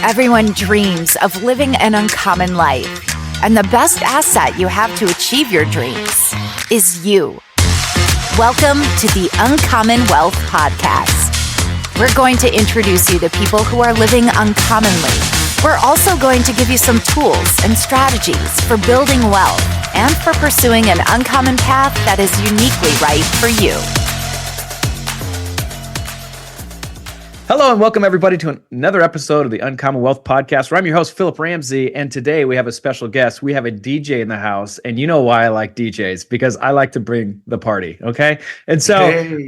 Everyone dreams of living an uncommon life, and the best asset you have to achieve your dreams is you. Welcome to the Uncommon Wealth Podcast. We're going to introduce you to people who are living uncommonly. We're also going to give you some tools and strategies for building wealth and for pursuing an uncommon path that is uniquely right for you. Hello and welcome everybody to another episode of the Uncommon Wealth Podcast, where I'm your host, Philip Ramsey, and today we have a special guest. We have a DJ in the house, and you know why I like DJs, because I like to bring the party, okay? And so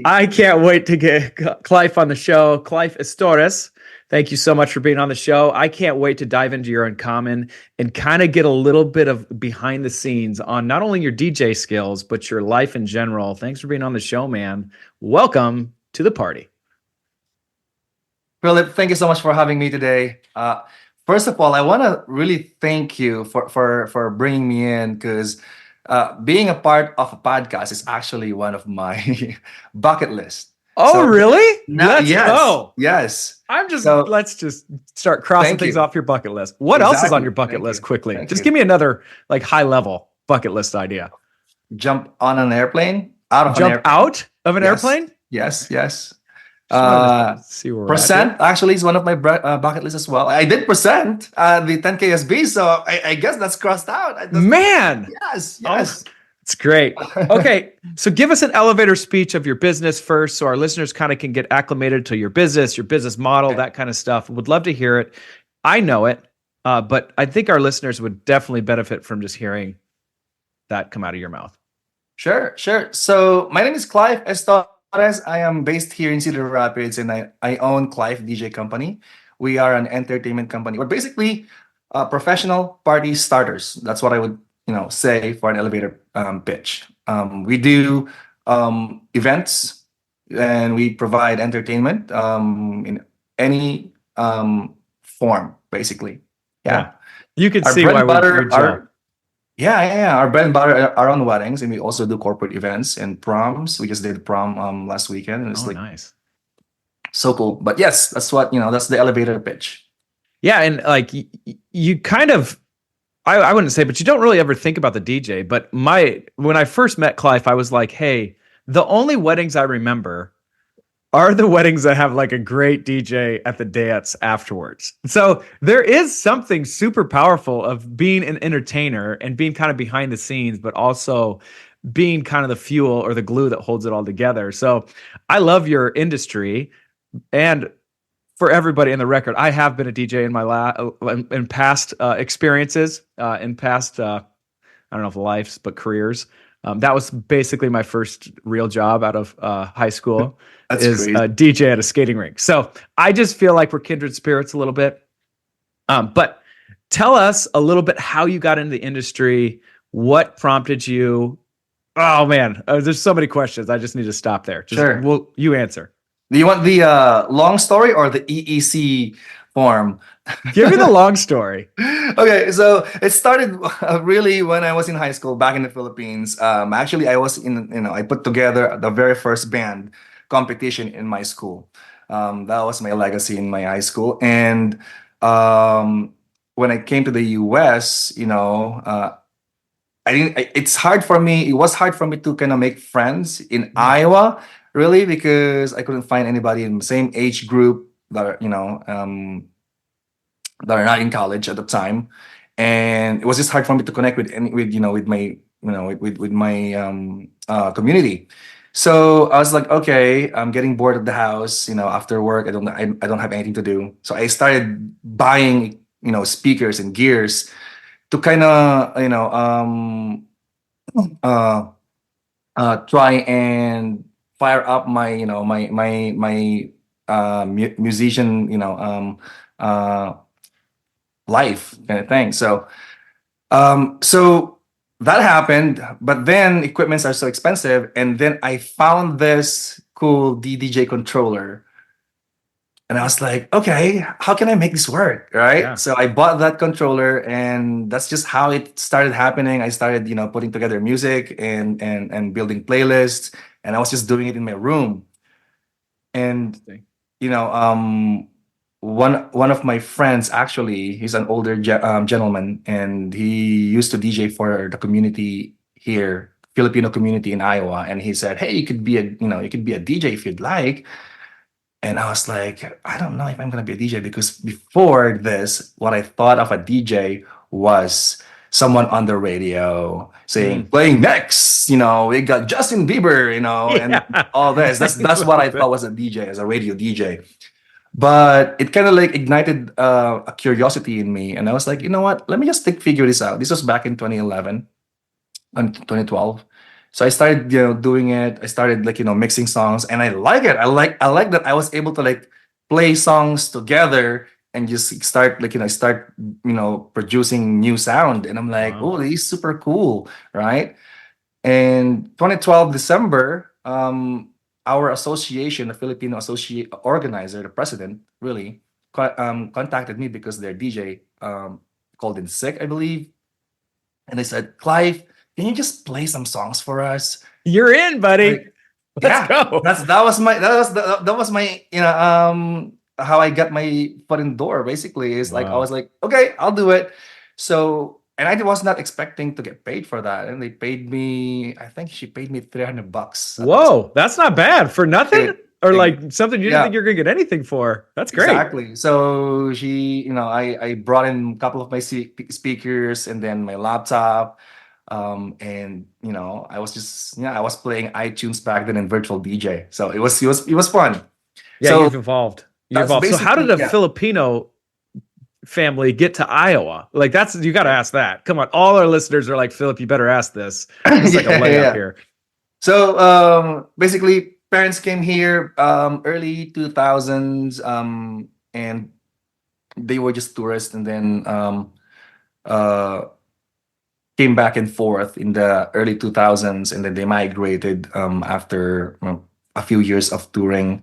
I can't wait to get Clife on the show. Clife Estores, thank you so much for being on the show. I can't wait to dive into your Uncommon and kind of get a little bit of behind the scenes on not only your DJ skills, but your life in general. Thanks for being on the show, man. Welcome to the party. Philip, thank you so much for having me today. First of all, I want to really thank you for bringing me in, because being a part of a podcast is actually one of my bucket list. Oh, really? Let's go. Yes. Let's just start crossing things off your bucket list. What else is on your bucket list quickly? Just give me another like high level bucket list idea. Jump on an airplane. Out of an airplane? Yes. See where percent actually is one of my bucket lists as well. I did present the 10 KSB, so I guess that's crossed out. Man, yes. It's great. Okay, so give us an elevator speech of your business first, so our listeners kind of can get acclimated to your business model, that kind of stuff. Would love to hear it. I know it, but I think our listeners would definitely benefit from just hearing that come out of your mouth. Sure. So my name is Clife Estores. I am based here in Cedar Rapids, and I own Clife DJ Company. We are an entertainment company. We're basically professional party starters. That's what I would say for an elevator pitch. We do events, and we provide entertainment in any form, basically. Yeah. You can see why we're job. Yeah. Our bread and butter are on weddings, and we also do corporate events and proms. We just did prom last weekend, and it's nice. So cool. But yes, that's that's the elevator pitch. Yeah, and like you kind of, I wouldn't say, but you don't really ever think about the DJ. But when I first met Clife, I was like, hey, the only weddings I remember are the weddings that have like a great DJ at the dance afterwards. So there is something super powerful of being an entertainer and being kind of behind the scenes, but also being kind of the fuel or the glue that holds it all together. So I love your industry. And for everybody in the record, I have been a DJ in past experiences, in past, I don't know if lives, but careers. That was basically my first real job out of high school. Is a DJ at a skating rink. So I just feel like we're kindred spirits a little bit. But tell us a little bit how you got into the industry, what prompted you. Oh man, there's so many questions. I just need to stop there. Sure. You answer. Do you want the long story or the EEC form? Give me the long story. Okay, so it started really when I was in high school back in the Philippines. Actually, I was I put together the very first band competition in my school. That was my legacy in my high school. And when I came to the US, it was hard for me to kind of make friends in Iowa, really, because I couldn't find anybody in the same age group that are, that are not in college at the time. And it was just hard for me to connect with my community. So I was like, okay, I'm getting bored of the house. After work, I don't have anything to do. So I started buying, speakers and gears to kind of, try and fire up my, musician, life kind of thing. So, that happened, but then equipments are so expensive, and then I found this cool DJ controller, and I was like, okay, how can I make this work, right? Yeah. So I bought that controller, and that's just how it started happening. I started, putting together music and building playlists, and I was just doing it in my room. And one of my friends, actually, he's an older gentleman, and he used to DJ for the community here, Filipino community in Iowa. And he said, "Hey, you could be a DJ if you'd like." And I was like, I don't know if I'm gonna be a DJ, because before this, what I thought of a DJ was someone on the radio saying, playing next, we got Justin Bieber, and Yeah. all this. That's what I thought was a DJ, as a radio DJ. But it kind of like ignited a curiosity in me, and I was like, you know what? Let me just figure this out. This was back in 2011 and 2012. So I started, doing it. I started like, mixing songs, and I like it. I like that I was able to like play songs together and just start like, producing new sound. And I'm like, Wow. oh, this is super cool, right? And 2012 December, our association, the Filipino associate organizer, the president, really contacted me because their DJ called in sick, I believe, and they said, "Clive, can you just play some songs for us?" You're in, buddy. Like, Let's yeah, go. that was my how I got my foot in the door. Basically, is like I Wow. was like, okay, I'll do it. So, and I was not expecting to get paid for that, and they paid me. I think she paid me $300 at that Whoa, that's not bad for nothing, time. or like something you didn't Yeah, think you're gonna get anything for. That's great. exactly. So I brought in a couple of my speakers and then my laptop, and I was playing iTunes back then in virtual DJ. So it was fun. Yeah, So you've evolved. You that's evolved. So how did basically, a yeah. Filipino family get to Iowa? Like you got to ask that. Come on, all our listeners are like, Philip, you better ask this. It's like a Yeah, layup yeah. here. So basically, parents came here early 2000s, and they were just tourists, and then uh, came back and forth in the early 2000s, and then they migrated after a few years of touring.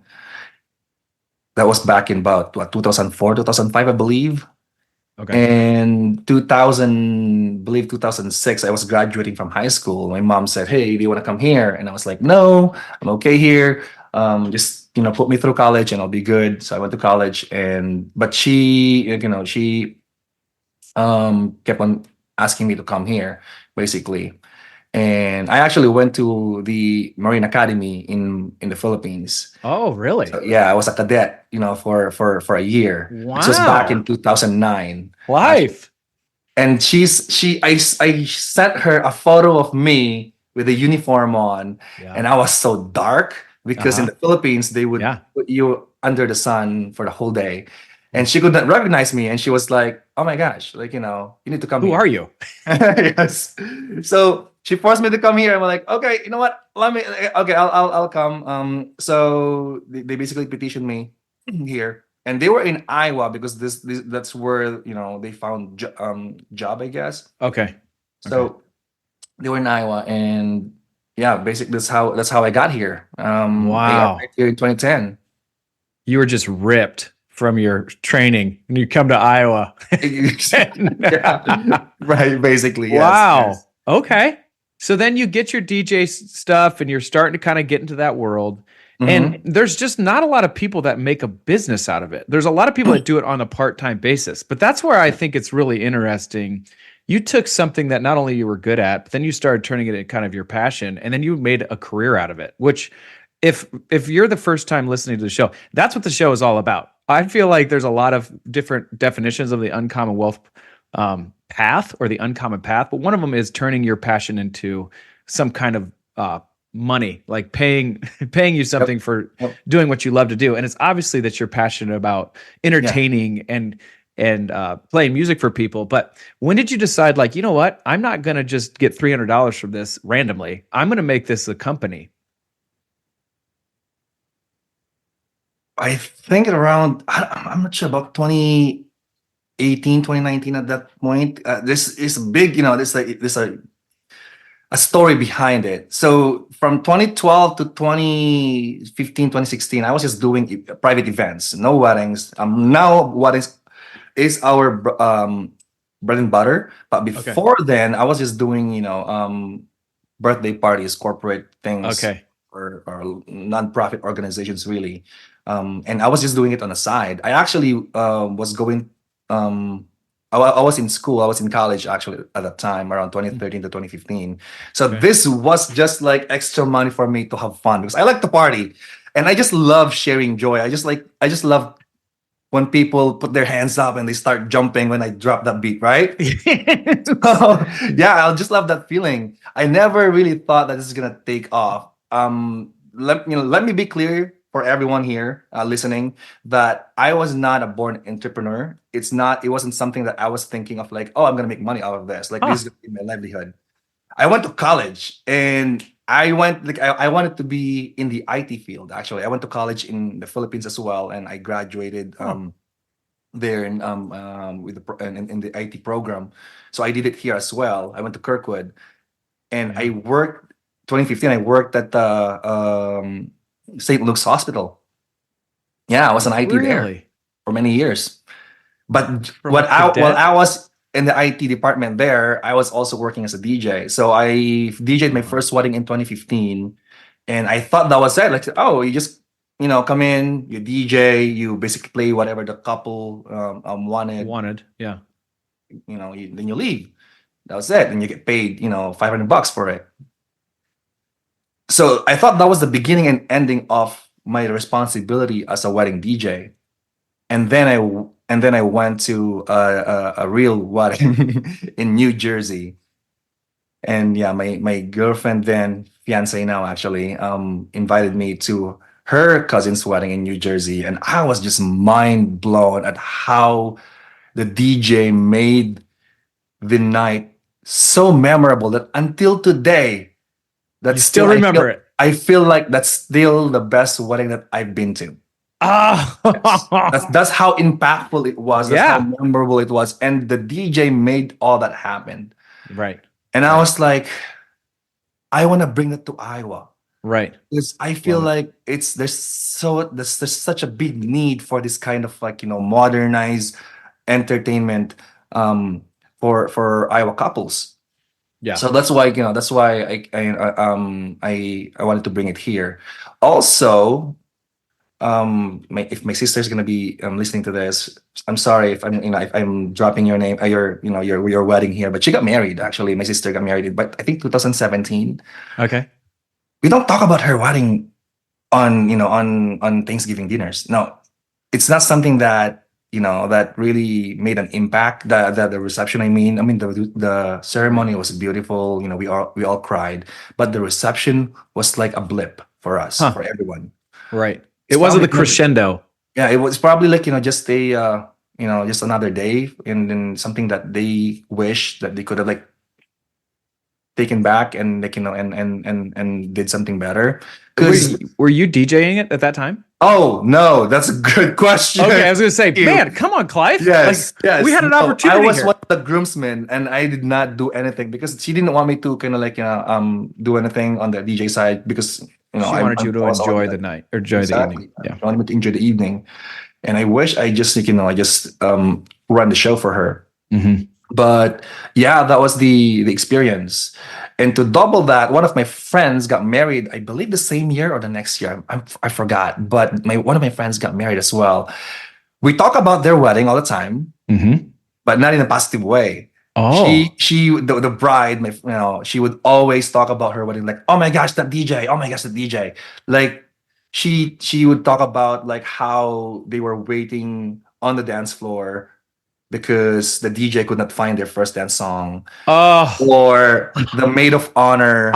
That was back in about 2004, 2005, I believe. Okay. And 2000, believe 2006, I was graduating from high school. My mom said, "Hey, do you want to come here?" And I was like, "No, I'm okay here. Just put me through college and I'll be good." So I went to college, but she kept on asking me to come here, basically. And I actually went to the Marine Academy in the Philippines. Oh, really? So yeah, I was a cadet, for a year. This was back in Wow. 2009. Life. And I sent her a photo of me with a uniform on, Yeah. and I was so dark because in the Philippines they would Yeah. put you under the sun for the whole day. And she could not recognize me, and she was like, "Oh my gosh, like, you need to come Who here." are you? Yes. So she forced me to come here. I'm like, okay, you know what? Okay, I'll come. So they basically petitioned me here, and they were in Iowa because that's where they found job, I guess. Okay. So they were in Iowa, and yeah, basically that's how I got here. I Wow. got back here in 2010. You were just ripped from your training and you come to Iowa. Yeah, right. Basically, yes. Wow. Yes. Okay. So then you get your DJ stuff and you're starting to kind of get into that world. And there's just not a lot of people that make a business out of it. There's a lot of people that do it on a part-time basis. But that's where I think it's really interesting. You took something that not only you were good at, but then you started turning it into kind of your passion, and then you made a career out of it, which if you're the first time listening to the show, that's what the show is all about. I feel like there's a lot of different definitions of the uncommon wealth path or the uncommon path, but one of them is turning your passion into some kind of money, like paying you something for doing what you love to do. And it's obviously that you're passionate about entertaining and playing music for people. But when did you decide, like, you know what, I'm not going to just get $300 from this randomly. I'm going to make this a company. I think around, I'm not sure, about 2018, 2019 at that point. This is big, there's a story behind it. So from 2012 to 2015, 2016, I was just doing private events, no weddings. Now weddings is our bread and butter. But before then, I was just doing, birthday parties, corporate things, Okay. or non-profit organizations, really. And I was just doing it on the side. I actually was going. I was in school. I was in college actually at that time, around 2013 to 2015. So Okay. this was just like extra money for me to have fun because I like to party, and I just love sharing joy. I just love when people put their hands up and they start jumping when I drop that beat, right? So, yeah, I'll just love that feeling. I never really thought that this is gonna take off. Let me be clear for everyone here listening that I was not a born entrepreneur. It wasn't something that I was thinking of like, oh, I'm gonna make money out of this. Like this is gonna be my livelihood. I went to college and I wanted to be in the IT field. Actually, I went to college in the Philippines as well, and I graduated there with in the IT program. So I did it here as well. I went to Kirkwood, and I worked 2015. I worked at the St. Luke's Hospital. Yeah, I was an IT there Really? for many years. But From a while cadet? I was in the IT department there, I was also working as a DJ. So I DJed my first wedding in 2015, and I thought that was it. Like, oh, you just come in, you DJ, you basically play whatever the couple wanted. Yeah. Then you leave. That was it, and you get paid $500 for it. So I thought that was the beginning and ending of my responsibility as a wedding DJ. And then I went to a real wedding in New Jersey. And yeah, my girlfriend then, fiance now actually, invited me to her cousin's wedding in New Jersey, and I was just mind blown at how the DJ made the night so memorable that until today, You still remember it. I feel like that's still the best wedding that I've been to. That's how impactful it was. That's how memorable it was, and the DJ made all that happen. Right. And I was like, I want to bring that to Iowa. Right. Because I feel like there's such a big need for this kind of like modernized entertainment for Iowa couples. Yeah. So that's why I wanted to bring it here. Also, if my sister's gonna be listening to this, I'm sorry if I'm dropping your name, your wedding here, but she got married actually. My sister got married, but I think 2017. Okay. We don't talk about her wedding on Thanksgiving dinners. No, it's not something that that really made an impact. The reception, I mean, the ceremony was beautiful. We all cried, but the reception was like a blip for us, for everyone. Right. It wasn't the crescendo. Yeah, it was probably like just just another day, and then something that they wish that they could have like taken back and like and did something better. Were you DJing it at that time? Oh no, that's a good question. Okay, I was gonna say, man, come on, Clive. Yes, yes. We had an opportunity. I was here. one of the groomsmen, and I did not do anything because she didn't want me to kind of like do anything on the DJ side because she wanted you to enjoy the night or enjoy the evening. Yeah, she wanted me to enjoy the evening, and I wish I just run the show for her. Mm-hmm. But yeah, that was the experience. And to double that, one of my friends got married, I believe the same year or the next year. I forgot. But one of my friends got married as well. We talk about their wedding all the time, but not in a positive way. Oh, the bride, she would always talk about her wedding, like, oh my gosh, that DJ, oh my gosh, that DJ. Like she would talk about like how they were waiting on the dance floor because the DJ could not find their first dance song. Or the maid of honor,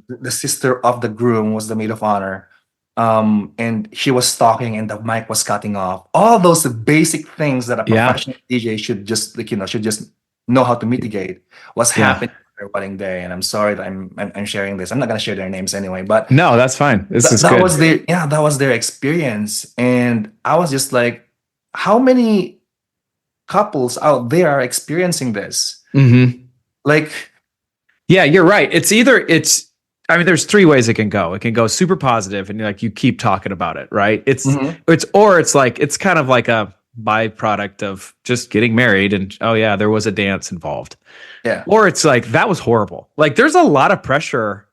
the sister of the groom was the maid of honor. And she was talking and the mic was cutting off. All those basic things that a professional DJ should just should just know how to mitigate was happening on their wedding day. And I'm sorry that I'm sharing this. I'm not gonna share their names anyway, but no, that's fine. That was their experience. And I was just like, how many couples out there are experiencing this? Like, yeah, you're right. There's three ways it can go. It can go super positive and you keep talking about it, right? It's kind of like a byproduct of just getting married and oh yeah, there was a dance involved. Yeah. Or it's like that was horrible. Like there's a lot of pressure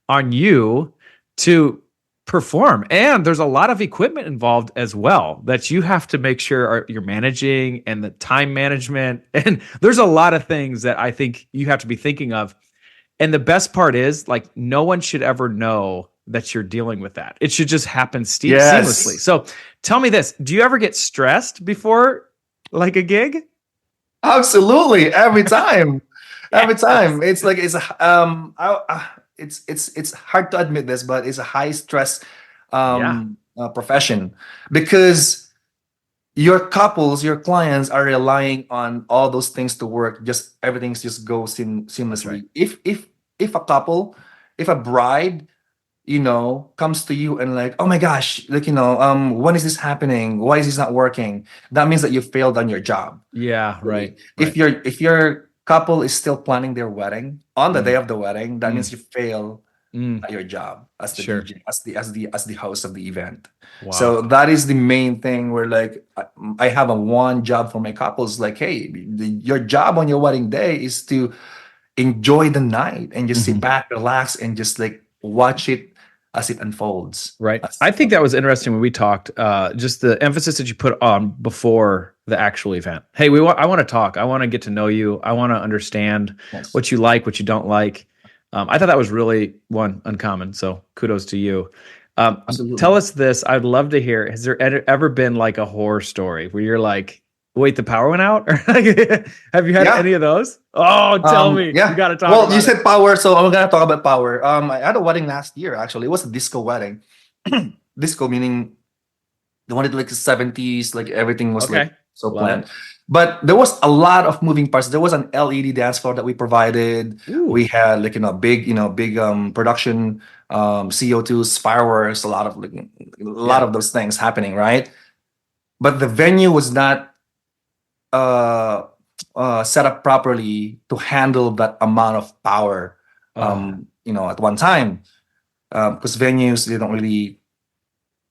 on you to perform. And there's a lot of equipment involved as well that you have to make sure you're managing, and the time management. And there's a lot of things that I think you have to be thinking of. And the best part is, like, no one should ever know that you're dealing with that. It should just happen seamlessly. So tell me this, do you ever get stressed before like a gig? Absolutely, every time. Every time. It's hard to admit this, but it's a high stress profession, because your couples, your clients are relying on all those things to work. Just everything's just goes seamlessly. Right. If a couple, if a bride, comes to you and like, oh my gosh, like, when is this happening? Why is this not working? That means that you failed on your job. Yeah, right. If your couple is still planning their wedding on the day of the wedding, that means you fail at your job as the DJ, as the host of the event. Wow. So that is the main thing where, like, I have a one job for my couples, like, hey, your job on your wedding day is to enjoy the night and just sit back, relax, and just like watch it as it unfolds. Right. I think that was interesting when we talked, just the emphasis that you put on before the actual event. Hey, I want to talk. I want to get to know you. I want to understand what you like, what you don't like. I thought that was really uncommon. So kudos to you. Tell us this. I'd love to hear, has there ever been like a horror story where you're like, wait, the power went out? Or have you had any of those? Oh, tell me. Yeah. You got to talk Well, about you said power, so I'm going to talk about power. I had a wedding last year, actually. It was a disco wedding. Disco meaning they wanted like the 70s, like everything was like so planned. But there was a lot of moving parts. There was an LED dance floor that we provided. Ooh. We had like, big production, CO2s, fireworks, a lot of those things happening, right? But the venue was not set up properly to handle that amount of power, at one time. Because venues, they don't really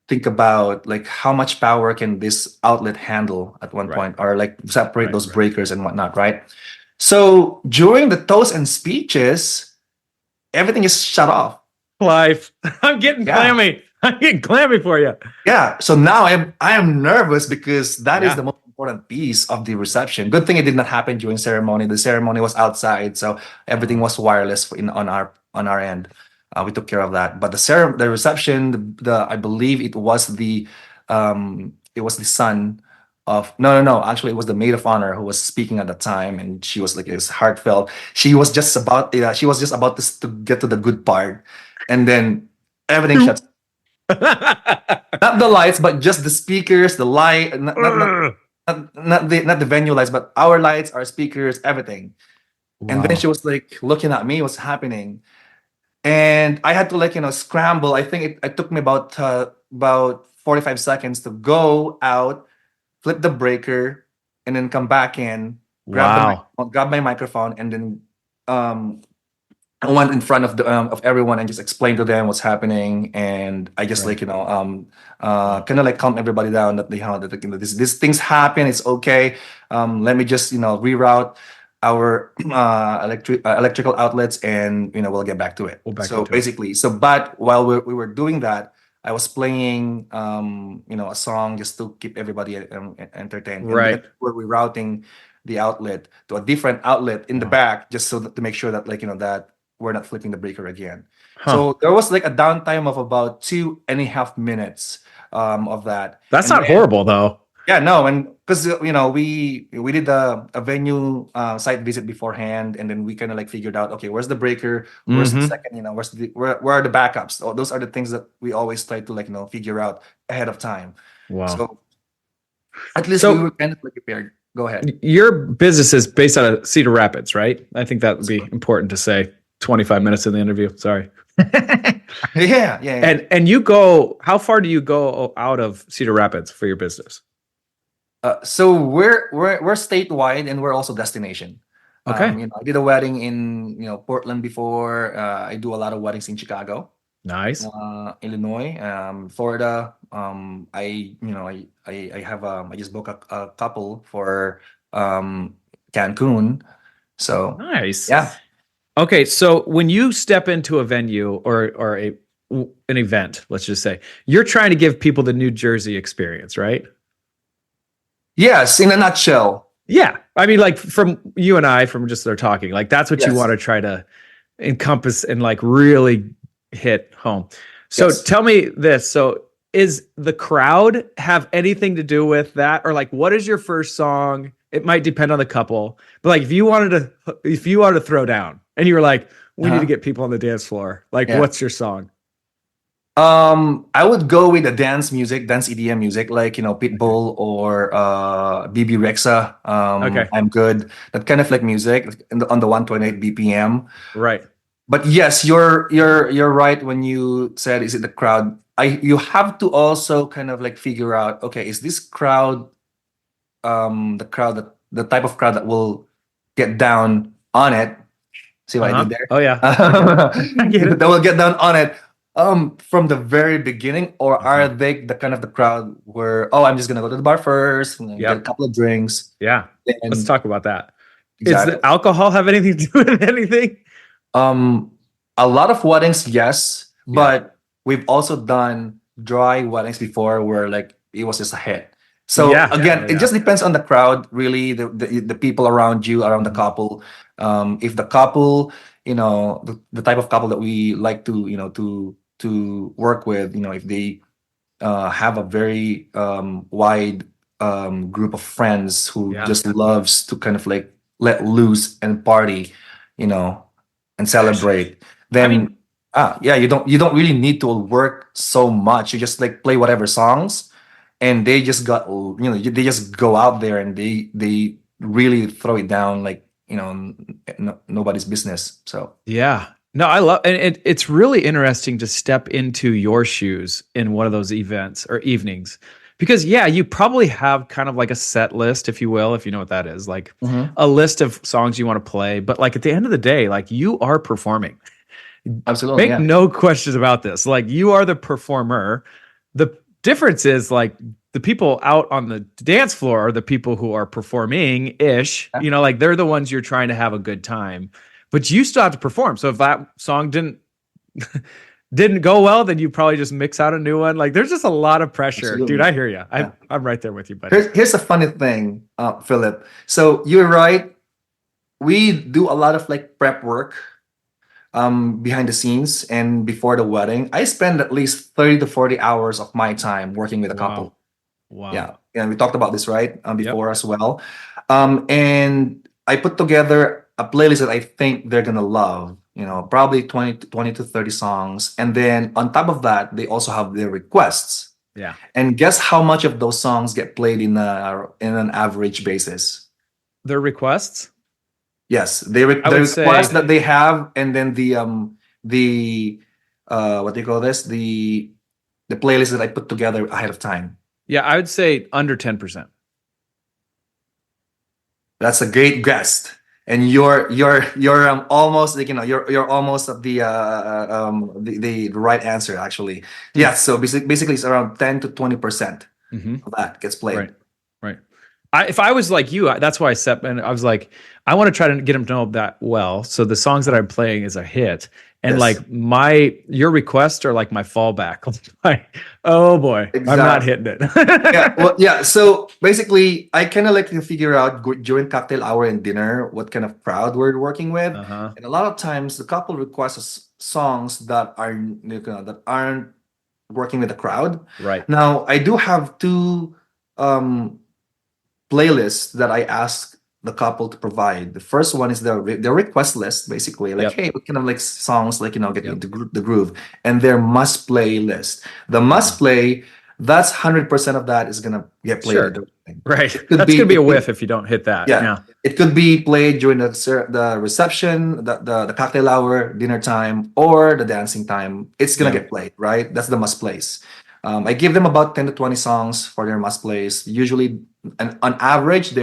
think about like how much power can this outlet handle at one point, or like separate those breakers and whatnot, right? So during the toast and speeches, everything is shut off. Clife, I'm getting clammy. I'm getting clammy for you. Yeah. So now I am nervous, because that is the most important piece of the reception. Good thing it did not happen during ceremony. The ceremony was outside, so everything was wireless on our end. We took care of that. But the reception, I believe it was the son of no. Actually, it was the maid of honor who was speaking at the time, and she was like, it was heartfelt. She was just about to get to the good part, and then everything shuts. Not the lights, but just the speakers, the light, not the venue lights, but our lights, our speakers, everything. Wow. And then she was like looking at me, what's happening? And I had to scramble. I think it took me about 45 seconds to go out, flip the breaker, and then come back in, grab my microphone, and then I went in front of everyone and just explained to them what's happening. And I just kind of like calm everybody down that these things happen. It's okay. Let me just reroute our electrical outlets, and we'll get back to it. But while we were doing that, I was playing a song just to keep everybody entertained. Right. And we're rerouting the outlet to a different outlet in the back, just so that, to make sure that that we're not flipping the breaker again. So there was like a downtime of about 2.5 minutes of that. That's not horrible though. Yeah, no, and because we did a venue site visit beforehand, and then we kind of like figured out, okay, where's the breaker, where's the second, where are the backups? Those are the things that we always try to figure out ahead of time. Wow. So at least we were kind of prepared. Go ahead. Your business is based out of Cedar Rapids, right? I think that would be important to say. 25 minutes in the interview. Sorry. Yeah. And you go, how far do you go out of Cedar Rapids for your business? So we're statewide, and we're also destination. Okay. I did a wedding in Portland before. I do a lot of weddings in Chicago. Nice. Illinois, Florida. I just booked a couple for Cancun. So nice. Yeah. Okay, so when you step into a venue or an event, let's just say, you're trying to give people the New Jersey experience, right? Yes, in a nutshell. Yeah. I mean, like from you and I, from just their talking, like that's what you Yes. want to try to encompass and like really hit home. So Yes. tell me this. So is the crowd have anything to do with that? Or like, what is your first song? It might depend on the couple, but like if you wanted to throw down and you were like, we need to get people on the dance floor, like Yeah. what's your song? I would go with the dance music, dance EDM music, like Pitbull or BB Rexa. Okay. I'm good. That kind of like music on the 128 BPM. Right. But yes, you're right when you said, is it the crowd? You have to also kind of like figure out, okay, is this crowd the type of crowd that will get down on it? See what I did there? Oh yeah. I get it. That will get down on it from the very beginning, or are they the kind of the crowd where, oh, I'm just gonna go to the bar first and then get a couple of drinks? Yeah. And Let's talk about that. exactly. Is the alcohol have anything to do with anything? A lot of weddings, yes, but we've also done dry weddings before where like it was just a hit. So again, it just depends on the crowd, really, the people around you, around the couple. If the couple, the type of couple that we like to work with, if they have a very wide group of friends who just loves to kind of like let loose and party, and celebrate, then you don't really need to work so much. You just like play whatever songs, and they just they just go out there and they really throw it down like nobody's business. So no, I love, and it's really interesting to step into your shoes in one of those events or evenings, because you probably have kind of like a set list, if you will, if you know what that is, like a list of songs you want to play, but like at the end of the day, like you are performing. Absolutely, make no questions about this. Like you are the performer. The difference is like the people out on the dance floor are the people who are performing ish, like they're the ones you're trying to have a good time, but you still have to perform. So if that song didn't go well, then you probably just mix out a new one. Like there's just a lot of pressure. Absolutely. Dude, I hear you. I'm right there with you, buddy. Here's a funny thing, Philip. So you're right. We do a lot of like prep work behind the scenes and before the wedding. I spend at least 30 to 40 hours of my time working with a couple. Wow. Yeah. And we talked about this, right? Before as well. And I put together a playlist that I think they're gonna love, probably 20 to 30 songs. And then on top of that, they also have their requests. Yeah. And guess how much of those songs get played in an average basis? Their requests? Yes, the request that they have, and then the what do you call this? The playlist that I put together ahead of time. Yeah, I would say under 10%. That's a great guess, and you're almost like you're almost at the right answer actually. Yeah, so basically it's around 10 to 20% of that gets played. Right. If I was like you, that's why I was like, I want to try to get them to know that well. So the songs that I'm playing is a hit. And like your requests are like my fallback. Like, oh boy, exactly. I'm not hitting it. So basically, I kind of like to figure out during cocktail hour and dinner what kind of crowd we're working with. And a lot of times, the couple requests songs that aren't working with the crowd. Right now, I do have two playlists that I ask the couple to provide. The first one is their request list, basically, like, hey, what kind of like songs like get into the groove, and their must play list. The must play, that's 100% of that is gonna get played. Sure. Right, that's gonna be a whiff if you don't hit that. Yeah, it could be played during the reception, the cocktail hour, dinner time, or the dancing time. It's gonna get played, right? That's the must plays. I give them about 10 to 20 songs for their must plays. Usually, and on average,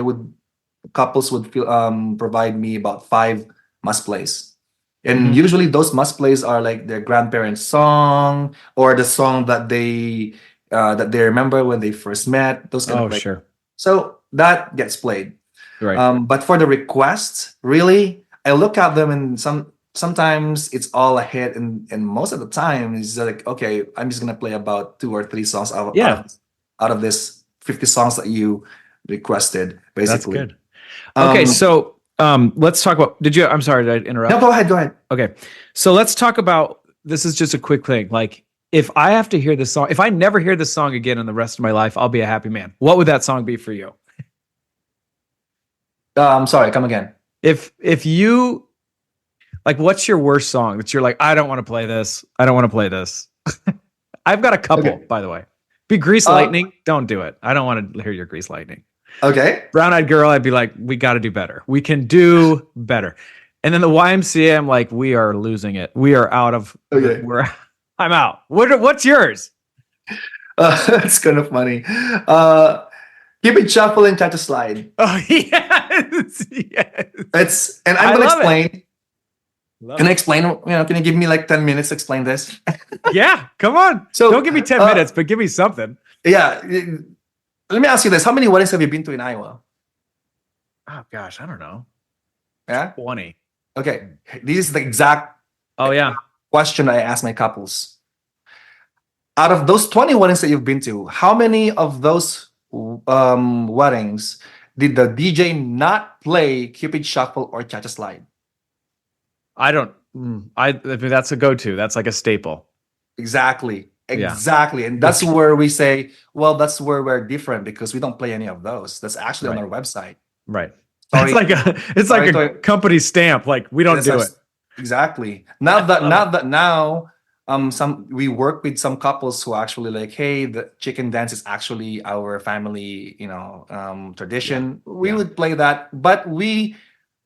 couples would provide me about 5 must plays, and usually those must plays are like their grandparents' song or the song that they remember when they first met. Those kind of sure. So that gets played. Right. But for the requests, really, I look at them, and sometimes it's all a hit, and most of the time it's like, okay, I'm just gonna play about 2 or 3 songs Yeah, out of this 50 songs that you requested, that's basically. good. Okay, so let's talk about. I'm sorry, did I interrupt? No, go ahead, go ahead. Okay, so let's talk about. This is just a quick thing. Like, if I have to hear this song, if I never hear this song again in the rest of my life, I'll be a happy man. What would that song be for you? Sorry, come again. If you like, what's your worst song that you're like, I don't want to play this. I don't want to play this. I've got a couple, Okay. by the way. Be Grease Lightning. Don't do it. I don't want to hear your Grease Lightning. Okay. Brown Eyed Girl, I'd be like, we got to do better. We can do better. And then the YMCA, I'm like, we are losing it. We are out of. Okay. I'm out. What's yours? It's kind of funny. Keep it shuffle and try to slide. Oh yes, yes. And I'm I gonna love explain. Love Can I it. explain? Can you give me like 10 minutes to explain this? Yeah, come on. So, Don't give me 10 minutes, but give me something. Yeah. Let me ask you this: how many weddings have you been to in Iowa? Oh gosh, I don't know. Yeah. 20. Okay. This is the exact Oh yeah. question I ask my couples. Out of those 20 weddings that you've been to, how many of those weddings did the DJ not play Cupid Shuffle or Cha-Cha Slide? I don't. I mean, that's a go-to. That's like a staple. Exactly. Yeah. Exactly. And that's where we say, well, that's where we're different, because we don't play any of those. That's actually on our website. Right. Sorry. It's like a company stamp. Like, we don't do it. Exactly. Now we work with some couples who actually like, hey, the chicken dance is actually our family, tradition. We would play that, but we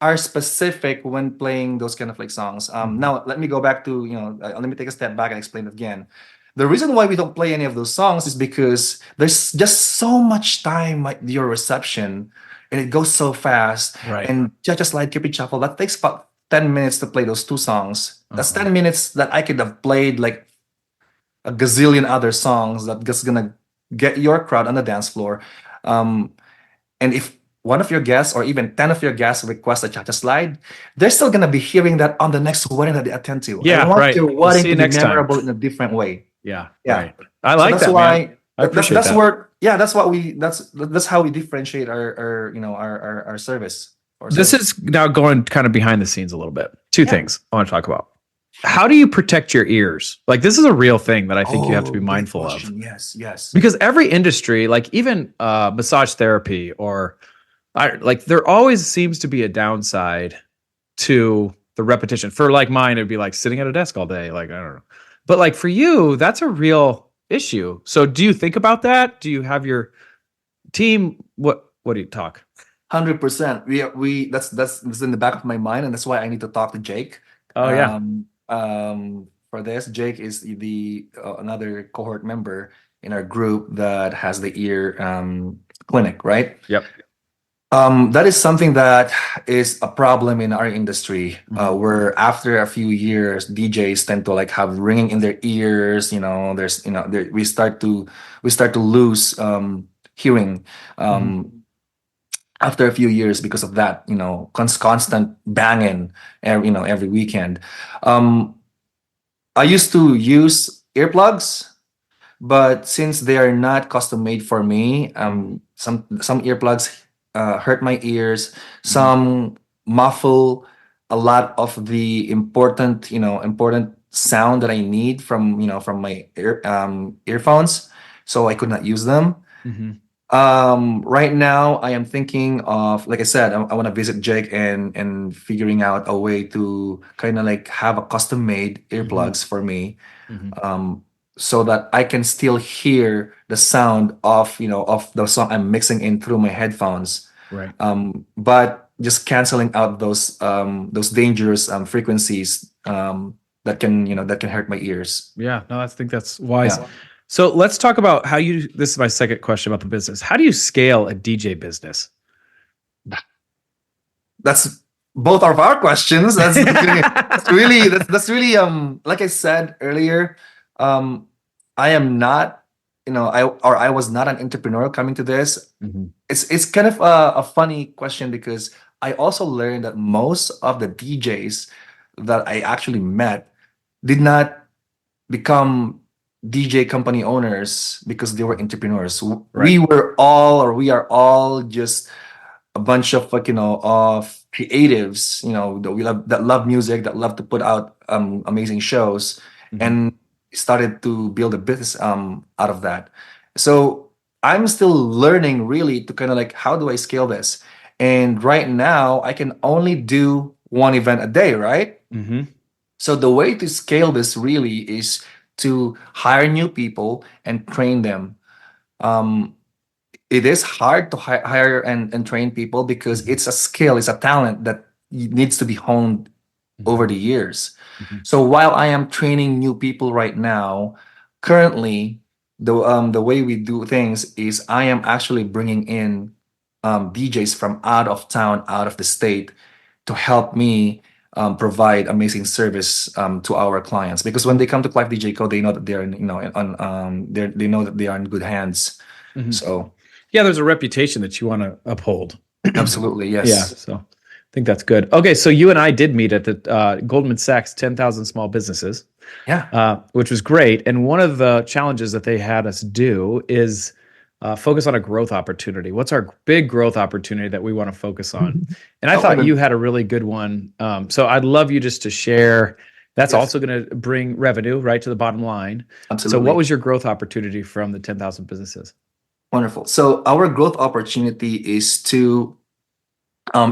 are specific when playing those kind of like songs. Now let me go back to, let me take a step back and explain it again. The reason why we don't play any of those songs is because there's just so much time at your reception, and it goes so fast. Right. And Cha-Cha Slide, Cupid Shuffle, that takes about 10 minutes to play those 2 songs. That's 10 minutes that I could have played like a gazillion other songs that just gonna get your crowd on the dance floor. And if one of your guests or even 10 of your guests request a Cha-Cha Slide, they're still gonna be hearing that on the next wedding that they attend to. Yeah, I want right. your We'll wedding see you to be next time. memorable in a different way. Yeah. Yeah. Right. I like that's that, why man. I appreciate that's that. where that's how we differentiate our service. This is now going kind of behind the scenes a little bit. Two things I want to talk about. How do you protect your ears? Like, this is a real thing that I think you have to be mindful of. Yes. Because every industry, like even massage therapy or like, there always seems to be a downside to the repetition. For like mine, it'd be like sitting at a desk all day. Like, I don't know. But like for you, that's a real issue. So do you think about that? Do you have your team? What do you talk? 100%. We that's in the back of my mind, and that's why I need to talk to Jake. Oh yeah. For this, Jake is the another cohort member in our group that has the ear clinic, right? Yep. That is something that is a problem in our industry, where after a few years, DJs tend to like have ringing in their ears. We start to lose hearing after a few years because of that. Constant banging, every weekend. I used to use earplugs, but since they are not custom made for me, some earplugs hurt my ears. Some muffle a lot of the important sound that I need from my earphones, so I could not use them. Right now I am thinking of, like I said, I want to visit Jake and figuring out a way to kind of like have a custom made earplugs for me, so that I can still hear the sound of the song I'm mixing in through my headphones. Right. But just canceling out those dangerous frequencies that can hurt my ears. Yeah. No, I think that's wise. Yeah. So let's talk about this is my second question about the business. How do you scale a DJ business? That's both of our questions. That's really like I said earlier, I am not, I was not an entrepreneur coming to this. It's kind of a funny question, because I also learned that most of the DJs that I actually met did not become DJ company owners because they were entrepreneurs. Right. We are all just a bunch of of creatives, that love music, that love to put out amazing shows, Mhm. and started to build a business out of that. So I'm still learning really to kind of like, how do I scale this? And right now I can only do one event a day, right? Mhm. So the way to scale this really is to hire new people and train them. Um, it is hard to hire and train people because it's a skill, it's a talent that needs to be honed over Mhm. the years. Mhm. So while I am training new people right now, currently the way we do things is I am actually bringing in DJs from out of town, out of the state, to help me provide amazing service to our clients. Because when they come to Clife DJ Co, they know that they're in, they know that they are in good hands. Mhm. So Yeah, there's a reputation that you want to uphold. absolutely, Yeah, yes, so I think that's good. Okay, so you and I did meet at the Goldman Sachs 10,000 Small Businesses, yeah. which was great. And one of the challenges that they had us do is focus on a growth opportunity. What's our big growth opportunity that we want to focus on? And I Oh, thought you had a really good one. So I'd love you just to share. That's yes, also going to bring revenue right to the bottom line. So, what absolutely. was your growth opportunity from the 10,000 businesses? Wonderful. So our growth opportunity is to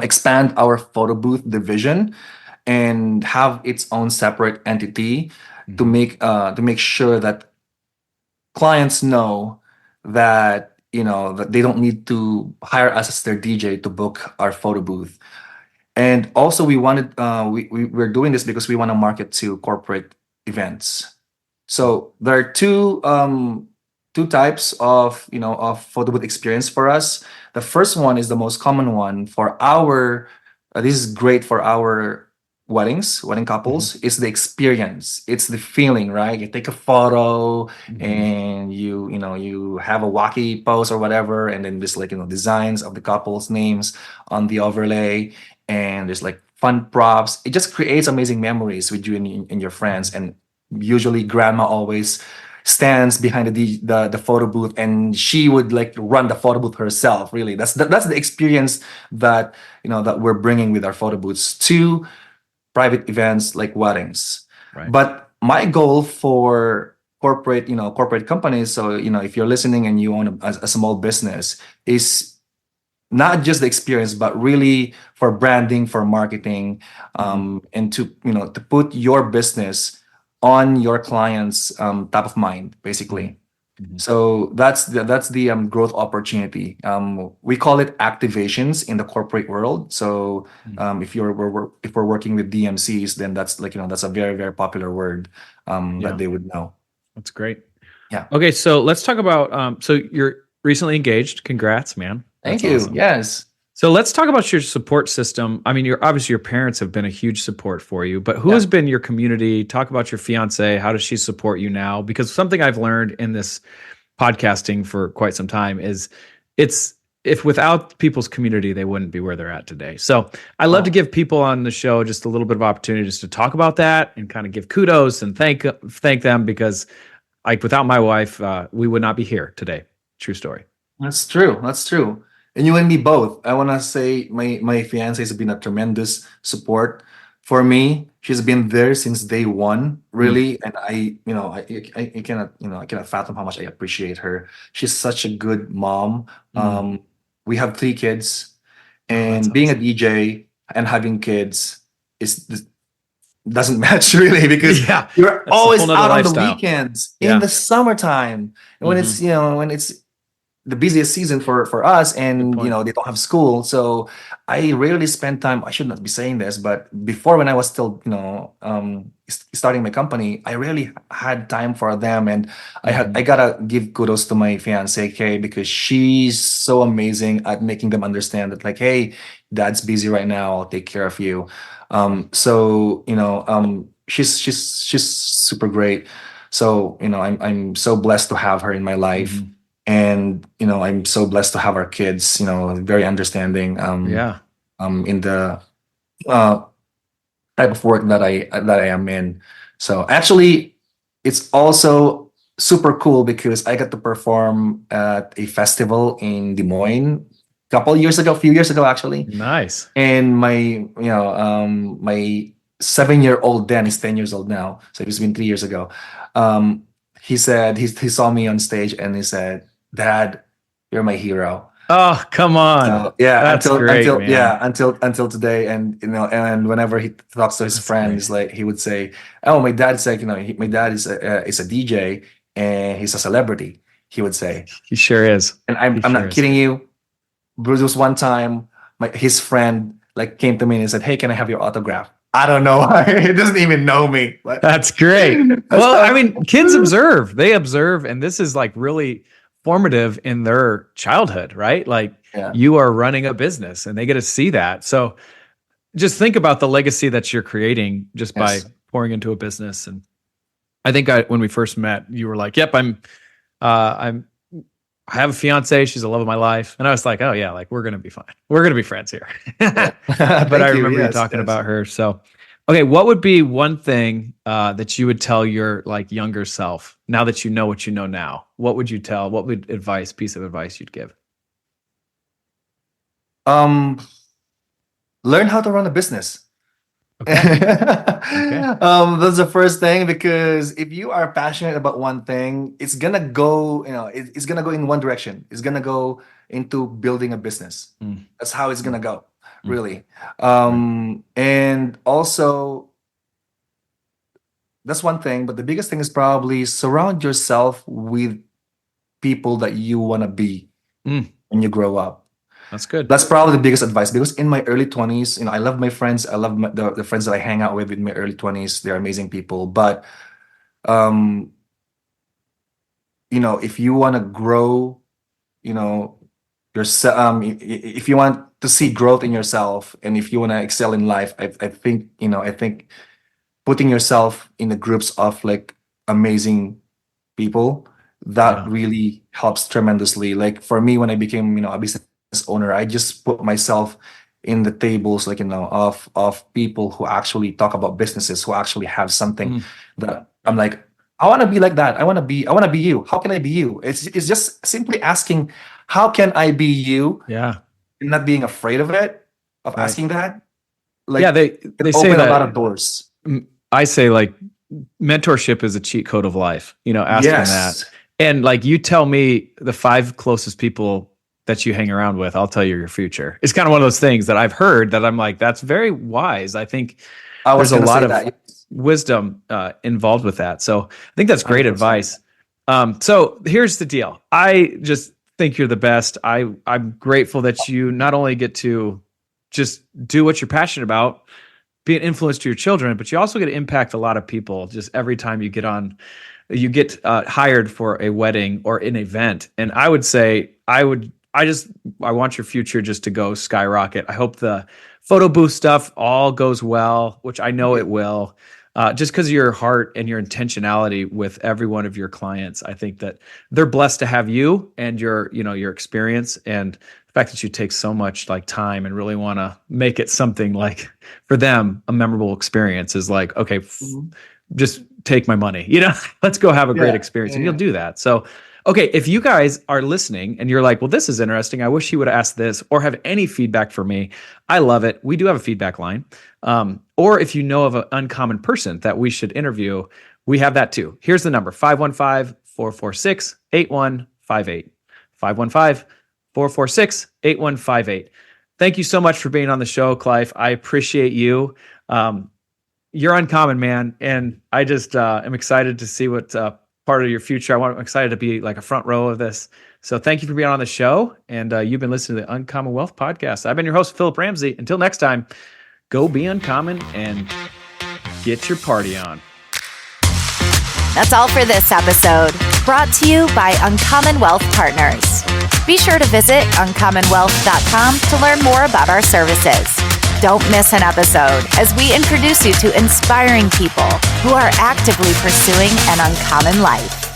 expand our photo booth division and have its own separate entity Mhm. to make sure that clients know that that they don't need to hire us as their DJ to book our photo booth. And also we wanted we're doing this because we want to market to corporate events. So there are two types of of photo booth experience for us. The first one is the most common one for our this is great for our wedding Mhm. couples. It's the experience, it's the feeling, right? You take a photo Mhm. and you have a wacky pose or whatever, and then there's like designs of the couple's names on the overlay, and there's like fun props. It just creates amazing memories with you and your friends. Mhm. And usually grandma always stands behind the photo booth, and she would like run the photo booth herself. Really, that's the experience that that we're bringing with our photo booths to private events like weddings. Right. But my goal for corporate companies, so if you're listening and you own a small business, is not just the experience, but really for branding, for marketing, Mhm. and to to put your business on your clients' top of mind, Mhm. basically. Mhm. So that's the growth opportunity. We call it activations in the corporate world. So Mhm. if we're working with DMCs, then that's like that's a very very popular word that Yeah, they would know. that's great. Yeah. Okay, so let's talk about so you're recently engaged. Congrats, man. Thank That's you. awesome. Yes. So let's talk about your support system. I mean, you're obviously your parents have been a huge support for you, but who Yeah. has been your community? Talk about your fiance. How does she support you now? Because something I've learned in this podcasting for quite some time is it's if without people's community, they wouldn't be where they're at today. So I love to Oh, give people on the show just a little bit of opportunity just to talk about that and kind of give kudos and thank them because like without my wife, we would not be here today. True story. that's true. That's true. And you and me both. I want to say my fiance has been a tremendous support for me. She's been there since day one, Mm, really. And I cannot, I cannot fathom how much I appreciate her. She's such a good mom. mm. We have three kids, Oh, that's and being a awesome. DJ and having kids is doesn't match really, because Yeah, you're that's a whole always nother out on the lifestyle. weekends in Yeah. the summertime, and when Hmm. it's the busiest season for us, Good and point. they don't have school. So I rarely spend time. I should not be saying this, but before, when I was still starting my company, I rarely had time for them. And I Hmm. gotta give kudos to my fiance Kay, because she's so amazing at making them understand that, like, hey, dad's busy right now, I'll take care of you. So she's super great. So I'm so blessed to have her in my life. Hmm. And I'm so blessed to have our kids, very understanding, Yeah. in the uh type of work that I am in. So actually, it's also super cool because I got to perform at a festival in Des Moines a few years ago actually. Nice. And my 7-year old then is 10 years old now. So it's been 3 years ago. He said he saw me on stage and he said, "Dad, you're my hero." Oh, come on. Yeah, That's great, man. until today, and whenever he talks to his That's friends, great. like he would say, "Oh, my dad's like, my dad is a DJ and he's a celebrity." He would say, He sure is. and He I'm sure not is. kidding you. There was one time, his friend like came to me and said, "Hey, can I have your autograph?" I don't know why. He doesn't even know me. But That's great. Well, I mean, kids observe. They observe, and this is like really formative in their childhood, right? Like yeah, you are running a business and they get to see that. So just think about the legacy that you're creating just by yes, pouring into a business. And I think when we first met, you were like, "Yep, I have a fiance. She's the love of my life." And I was like, "Oh yeah, like we're going to be fine. We're going to be friends here." But Thank I you. remember you Yes, talking yes. about her. So, okay, what would be one thing that you would tell your like younger self now that you know what you know now? What would you tell? What would piece of advice you'd give? Um, Learn how to run a business. Okay. Okay. That's the first thing, because if you are passionate about one thing, it's gonna go, it's gonna go in one direction. It's gonna go into building a business. Mm, That's how it's gonna go, mm, really. right. And also, that's one thing, but the biggest thing is probably surround yourself with people that you wanna be Mm, when you grow up. that's good. That's probably the biggest advice, because in my early 20s, I love my friends. I love the friends that I hang out with in my early 20s. They're amazing people. But, um, if you want to grow, you know, yourself, if you want to see growth in yourself and if you want to excel in life, I think putting yourself in the groups of like amazing people, that Yeah. really helps tremendously. Like for me, when I became, a business owner, I just put myself in the tables, like, of people who actually talk about businesses, who actually have something Mm, that I'm like, I want to be like that. I want to be you. How can I be you? It's just simply asking, how can I be you? yeah. And not being afraid of it, of Right. asking that. Yeah. Like, They it say opened a lot that of doors. I say like mentorship is a cheat code of life, asking that. Yes. And like you tell me the 5 closest people that you hang around with, I'll tell you your future. It's kind of one of those things that I've heard that I'm like, that's very wise. I think I was there's a gonna lot say of that. wisdom involved with that. So I think that's great 100%. advice. So here's the deal. I just think you're the best. I'm grateful that you not only get to just do what you're passionate about, be an influence to your children, but you also get to impact a lot of people just every time you get hired for a wedding or an event. And I would say, I want your future just to go skyrocket. I hope the photo booth stuff all goes well, which I know it will. Just because of your heart and your intentionality with every one of your clients, I think that they're blessed to have you and your experience, and the fact that you take so much like time and really want to make it something like for them a memorable experience is like, okay, Mhm. just take my money, let's go have a great Yeah, experience, yeah, and you'll yeah. do that. So, okay, if you guys are listening and you're like, well, this is interesting, I wish he would have asked this, or have any feedback for me, I love it. We do have a feedback line. Or if you know of an uncommon person that we should interview, we have that too. Here's the number: 515-446-8158. 515-446-8158. Thank you so much for being on the show, Clife. I appreciate you. You're uncommon, man. And I just am excited to see what part of your future. I'm excited to be like a front row of this. So thank you for being on the show. And you've been listening to the Uncommon Wealth Podcast. I've been your host, Philip Ramsey. Until next time, go be uncommon and get your party on. That's all for this episode, brought to you by Uncommon Wealth Partners. Be sure to visit uncommonwealth.com to learn more about our services. Don't miss an episode as we introduce you to inspiring people who are actively pursuing an uncommon life.